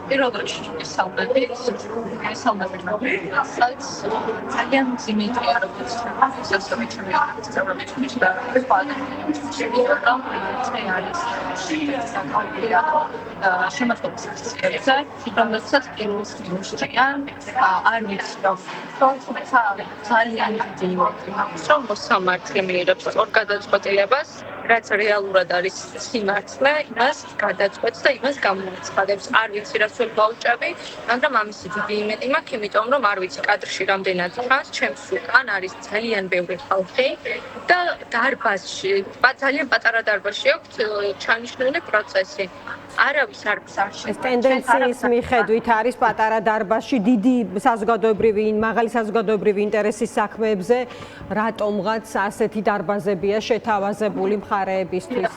პირველ რიგში ესალმები რასაც ძალიან ძიმედია როგორც ისოსები ჩემი წარმომიჩნევს და რომ არის შემოწმებაზე რომელსაც პირველში არ ვიცი რომ ძალიან დიდი რომ მოსამართლე მიიღებს ორ გადაწყვეტილებას რაც რეალურად არის სიმართლე, იმას გადაწყვეტს და იმას გამოაცხადებს. არ ვიცი რას ვერ გავუჭები, მაგრამ ამისი დიდი იმედი მაქვს, იმიტომ რომ არ ვიცი კადრში რამდენად ხანს, ჩემს უკან არის ძალიან ბევრი ხალხი და დარბაზში, ძალიან პატარა დარბაზში აქვს ჩანიშნული პროცესი. არავის არ გზარში. ეს ტენდენციის მიხედვით არის პატარა დარბაზში დიდი მაღალი საზოგადოებრივი ინტერესის საქმეებზე, რატომღაც ასეთი დარბაზებია შეთავაზებული მხარეებისთვის.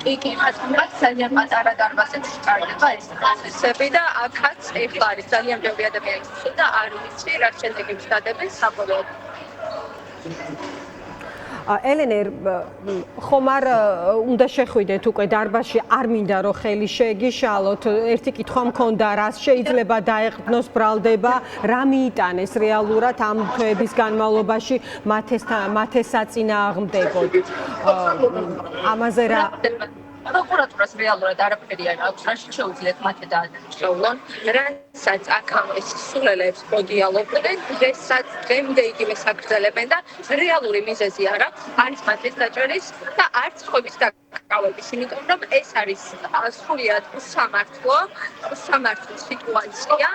კი, ხათმაც ძალიან პატარა დარბაზებში ტარდება ეს პროცესები და აქაც ეხლა არის ძალიან ბევრი ადამიანი და არ ვიცი რა შედეგებს დადებენ საბოლოოდ. ელენე, ხომ არ უნდა შეხვიდეთ უკვე დარბაზში, არ მინდა რომ ხელი შეეგიშალოთ, ერთი კითხვა მქონდა, რას შეიძლება დაეყრდნოს ბრალდება, რა მიიტანეს რეალურად ამ თვეების განმავლობაში მათე საწინააღმდეგოდ. ამაზე რა პროკურატურას რეალურად არაფერი არ აქვს, რაში შეუძლიათ მათე დაადასტურონ, რასაც აქამდე სულელებს მოდიალოგდნენ, დღესაც დღემდე იგივე საგრძელებენ და რეალური მიზეზი არ აქვს, არის მათეს დაჭერის და არც ხობის დაკავების, იმიტომ რომ ეს არის სრულიად უსამართლო სიტუაცია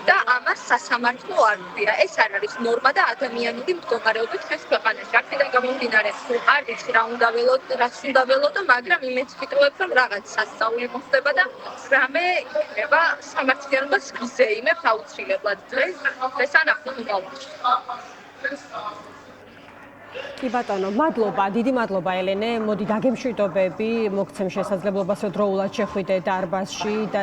და ამას სასამართლო არ ქვია. ეს არ არის ნორმა და ადამიანური მდგომარეობა ჩვენს ქვეყანაში. აქედან გამომდინარე, არ ვიცი რას უნდა ველოდო, მაგრამ იმეც ვიტყოდი რომ რაღაც სასწაული მოხდება და რამე იქნება სამართლიანობას გზეიმებს აუცილებლად დღეს ან ახლო მომავალში. კი ბატონო, მადლობა, დიდი მადლობა ელენე. მოდი დაგემშვიდობები, მოგცემ შესაძლებლობას რომ დროულად შეხვიდე დარბაზში და